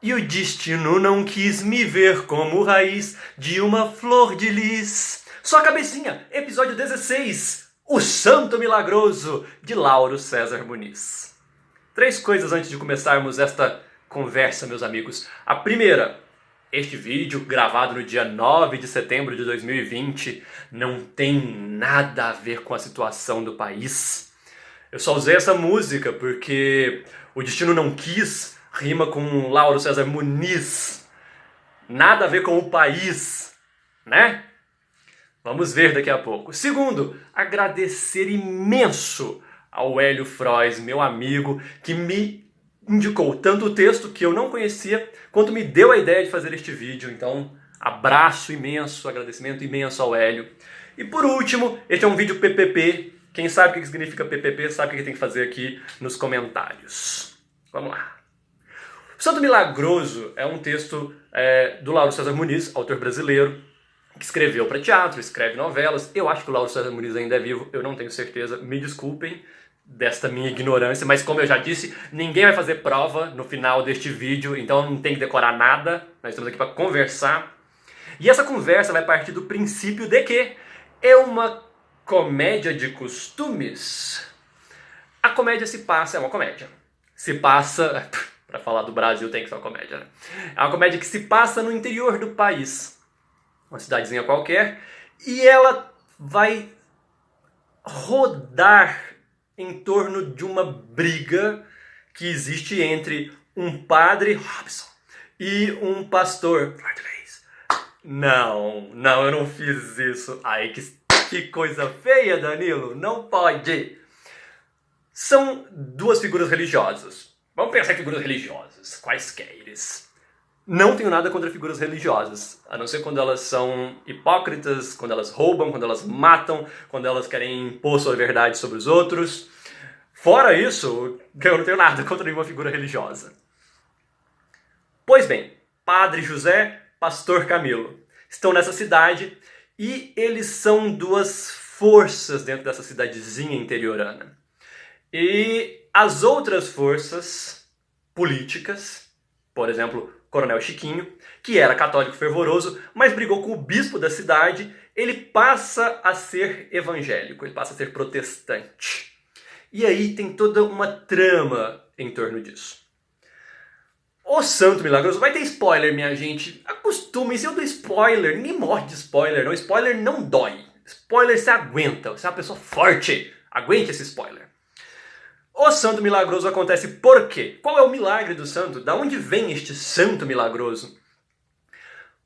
E o destino não quis me ver como raiz de uma flor de lis. Só cabecinha, episódio 16, O Santo Milagroso, de Lauro César Muniz. Três coisas antes de começarmos esta conversa, meus amigos. A primeira, este vídeo, gravado no dia 9 de setembro de 2020, não tem nada a ver com a situação do país. Eu só usei essa música porque o destino não quis rima com Lauro César Muniz. Nada a ver com o país, né? Vamos ver daqui a pouco. Segundo, agradecer imenso ao Hélio Frois, meu amigo, que me indicou tanto o texto que eu não conhecia, quanto me deu a ideia de fazer este vídeo. Então, abraço imenso, agradecimento imenso ao Hélio. E por último, este é um vídeo PPP. Quem sabe o que significa PPP sabe o que tem que fazer aqui nos comentários. Vamos lá. O Santo Milagroso é um texto do Lauro César Muniz, autor brasileiro, que escreveu para teatro, escreve novelas. Eu acho que o Lauro César Muniz ainda é vivo, eu não tenho certeza, me desculpem desta minha ignorância, mas como eu já disse, ninguém vai fazer prova no final deste vídeo, então não tem que decorar nada, nós estamos aqui para conversar. E essa conversa vai partir do princípio de que é uma comédia de costumes. A comédia é uma comédia. Se passa, para falar do Brasil tem que ser uma comédia, né? É uma comédia que se passa no interior do país, uma cidadezinha qualquer, e ela vai rodar em torno de uma briga que existe entre um padre, Robson, e um pastor, Não, eu não fiz isso. Ai, que coisa feia, Danilo, não pode. São duas figuras religiosas. Vamos pensar em figuras religiosas, quaisquer. Não tenho nada contra figuras religiosas, a não ser quando elas são hipócritas, quando elas roubam, quando elas matam, quando elas querem impor sua verdade sobre os outros. Fora isso, eu não tenho nada contra nenhuma figura religiosa. Pois bem, Padre José, Pastor Camilo estão nessa cidade e eles são duas forças dentro dessa cidadezinha interiorana. E as outras forças políticas, por exemplo, Coronel Chiquinho, que era católico fervoroso, mas brigou com o bispo da cidade, ele passa a ser evangélico, ele passa a ser protestante. E aí tem toda uma trama em torno disso. O Santo Milagroso, vai ter spoiler, minha gente. Acostumem-se, eu dou spoiler, ninguém morre de spoiler, não. Spoiler não dói. Spoiler você aguenta, você é uma pessoa forte. Aguente esse spoiler. O Santo Milagroso acontece por quê? Qual é o milagre do santo? Da onde vem este santo milagroso?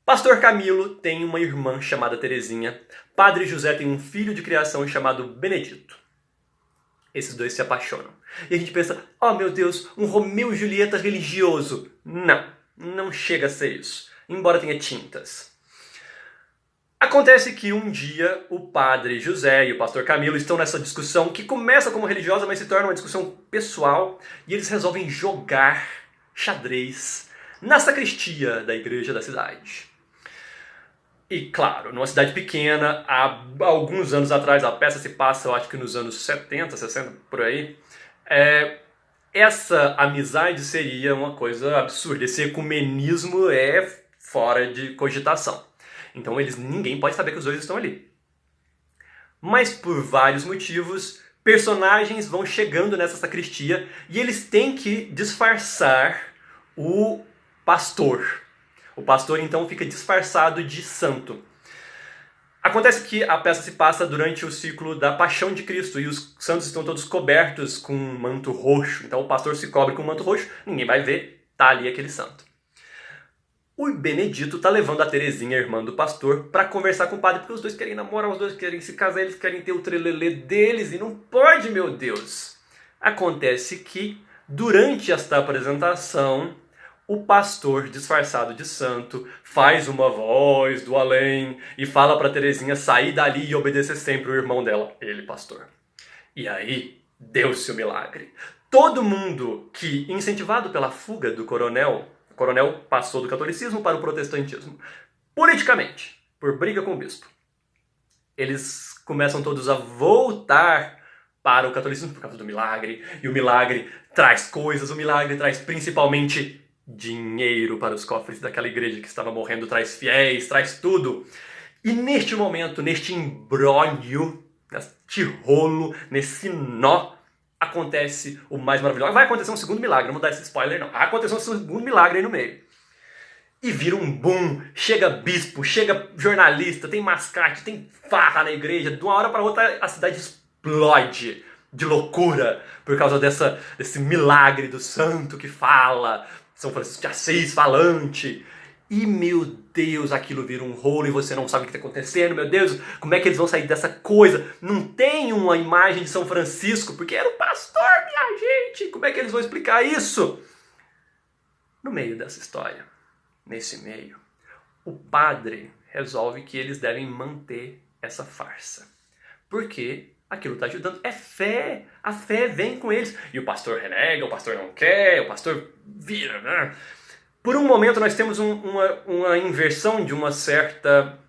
Pastor Camilo tem uma irmã chamada Terezinha. Padre José tem um filho de criação chamado Benedito. Esses dois se apaixonam. E a gente pensa, oh meu Deus, um Romeu e Julieta religioso. Não chega a ser isso. Embora tenha tintas. Acontece que um dia o padre José e o pastor Camilo estão nessa discussão que começa como religiosa, mas se torna uma discussão pessoal, e eles resolvem jogar xadrez na sacristia da igreja da cidade. E claro, numa cidade pequena, há alguns anos atrás, a peça se passa, eu acho que nos anos 70, 60, por aí, essa amizade seria uma coisa absurda, esse ecumenismo é fora de cogitação. Então ninguém pode saber que os dois estão ali. Mas por vários motivos, personagens vão chegando nessa sacristia e eles têm que disfarçar o pastor. O pastor então fica disfarçado de santo. Acontece que a peça se passa durante o ciclo da Paixão de Cristo e os santos estão todos cobertos com um manto roxo. Então o pastor se cobre com um manto roxo, ninguém vai ver, tá ali aquele santo. O Benedito tá levando a Terezinha, a irmã do pastor, pra conversar com o padre, porque os dois querem namorar, os dois querem se casar, eles querem ter o trelelê deles, e não pode, meu Deus! Acontece que, durante esta apresentação, o pastor, disfarçado de santo, faz uma voz do além e fala pra Terezinha sair dali e obedecer sempre o irmão dela, ele, pastor. E aí, deu-se o milagre. Todo mundo que, incentivado pela fuga do coronel, o coronel passou do catolicismo para o protestantismo. Politicamente, por briga com o bispo. Eles começam todos a voltar para o catolicismo por causa do milagre. E o milagre traz coisas, o milagre traz principalmente dinheiro para os cofres daquela igreja que estava morrendo, traz fiéis, traz tudo. E neste momento, neste imbróglio, neste rolo, nesse nó, acontece o mais maravilhoso. Vai acontecer um segundo milagre, não vou dar esse spoiler não. Vai acontecer um segundo milagre aí no meio. E vira um boom, chega bispo, chega jornalista, tem mascate, tem farra na igreja. De uma hora para outra a cidade explode de loucura por causa desse milagre do santo que fala, São Francisco de Assis falante. E, meu Deus, aquilo vira um rolo e você não sabe o que está acontecendo. Meu Deus, como é que eles vão sair dessa coisa? Não tem uma imagem de São Francisco, porque era o pastor, minha gente. Como é que eles vão explicar isso? No meio dessa história, nesse meio, o padre resolve que eles devem manter essa farsa. Porque aquilo está ajudando. É fé. A fé vem com eles. E o pastor renega, o pastor não quer, o pastor vira, né? Por um momento nós temos uma inversão de uma certa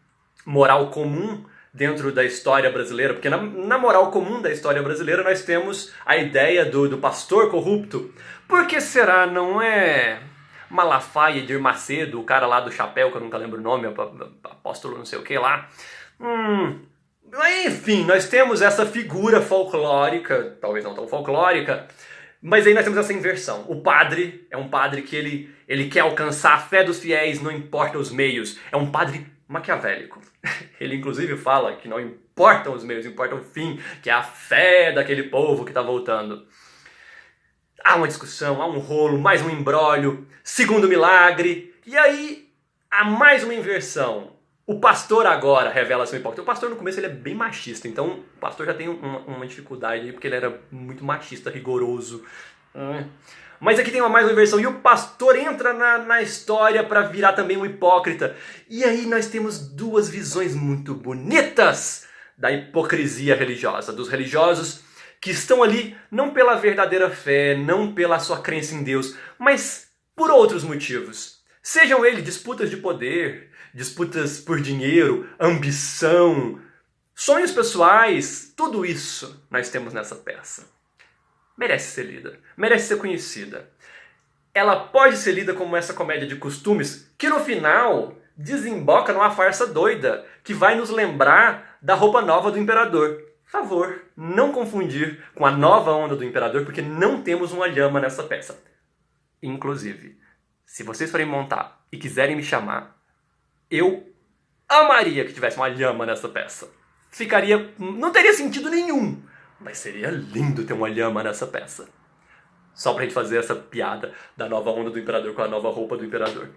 moral comum dentro da história brasileira, porque na moral comum da história brasileira nós temos a ideia do pastor corrupto. Por que será? Não é Malafaia, Edir Macedo, o cara lá do chapéu, que eu nunca lembro o nome, apóstolo não sei o que lá. Enfim, nós temos essa figura folclórica, talvez não tão folclórica, mas aí nós temos essa inversão. O padre é um padre que ele quer alcançar a fé dos fiéis, não importa os meios. É um padre maquiavélico. Ele inclusive fala que não importam os meios, importa o fim, que é a fé daquele povo que está voltando. Há uma discussão, há um rolo, mais um imbróglio, segundo milagre, e aí há mais uma inversão. O pastor agora revela seu hipócrita. O pastor no começo ele é bem machista, então o pastor já tem uma dificuldade aí, porque ele era muito machista, rigoroso. Mas aqui tem mais uma inversão, e o pastor entra na história para virar também um hipócrita. E aí nós temos duas visões muito bonitas da hipocrisia religiosa, dos religiosos que estão ali não pela verdadeira fé, não pela sua crença em Deus, mas por outros motivos. Sejam eles disputas de poder, disputas por dinheiro, ambição, sonhos pessoais, tudo isso nós temos nessa peça. Merece ser lida, merece ser conhecida. Ela pode ser lida como essa comédia de costumes que no final desemboca numa farsa doida que vai nos lembrar da roupa nova do imperador. Por favor, não confundir com a nova onda do imperador, porque não temos uma lhama nessa peça. Inclusive, se vocês forem montar e quiserem me chamar, eu amaria que tivesse uma lhama nessa peça. Não teria sentido nenhum, mas seria lindo ter uma lhama nessa peça. Só pra gente fazer essa piada da nova onda do imperador com a nova roupa do imperador.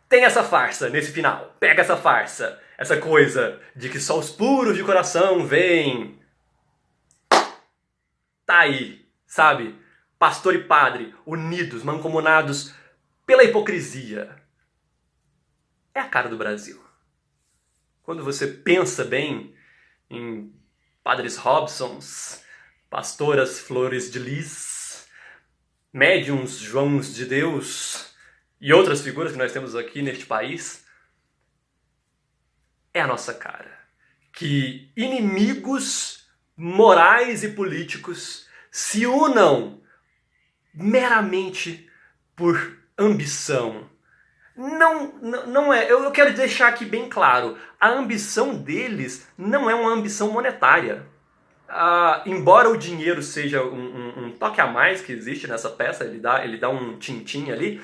Tem essa farsa nesse final. Pega essa farsa. Essa coisa de que só os puros de coração veem. Tá aí, sabe? Pastor e padre unidos, mancomunados pela hipocrisia. É a cara do Brasil. Quando você pensa bem em padres Robsons, pastoras Flores de Lis, médiuns Joãos de Deus e outras figuras que nós temos aqui neste país, é a nossa cara. Que inimigos morais e políticos se unam meramente por ambição. Não é. Eu quero deixar aqui bem claro. A ambição deles não é uma ambição monetária. Embora o dinheiro seja um toque a mais que existe nessa peça, ele dá um tintim ali,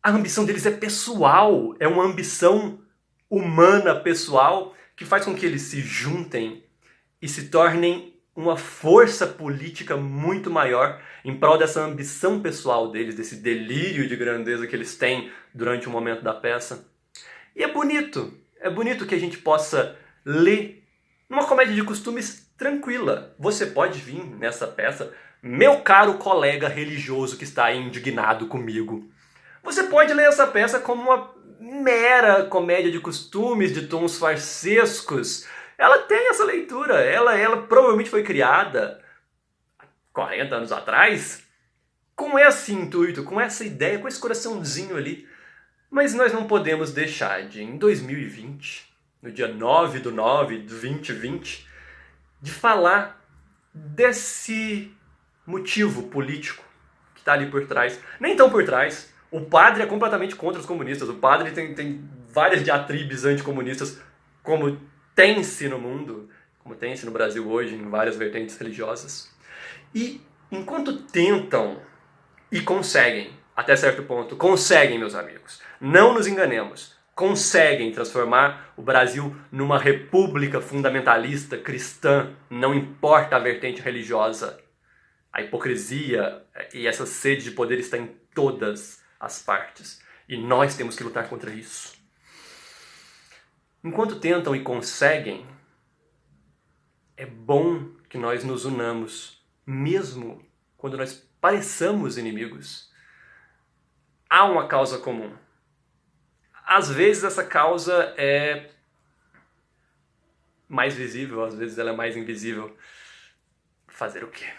a ambição deles é pessoal, é uma ambição humana, pessoal, que faz com que eles se juntem e se tornem uma força política muito maior em prol dessa ambição pessoal deles, desse delírio de grandeza que eles têm durante o momento da peça. E é bonito que a gente possa ler numa comédia de costumes tranquila. Você pode vir nessa peça, meu caro colega religioso que está aí indignado comigo. Você pode ler essa peça como uma mera comédia de costumes, de tons farsescos. Ela tem essa leitura, ela provavelmente foi criada 40 anos atrás com esse intuito, com essa ideia, com esse coraçãozinho ali. Mas nós não podemos deixar de, em 2020, no dia 9/9/2020, de falar desse motivo político que está ali por trás. Nem tão por trás. O padre é completamente contra os comunistas. O padre tem várias diatribes anticomunistas, como tem-se no mundo, como tem-se no Brasil hoje, em várias vertentes religiosas. E enquanto tentam e conseguem, até certo ponto, conseguem, meus amigos, não nos enganemos, conseguem transformar o Brasil numa república fundamentalista cristã, não importa a vertente religiosa. A hipocrisia e essa sede de poder está em todas as partes. E nós temos que lutar contra isso. Enquanto tentam e conseguem, é bom que nós nos unamos, mesmo quando nós pareçamos inimigos. Há uma causa comum. Às vezes essa causa é mais visível, às vezes ela é mais invisível. Fazer o quê?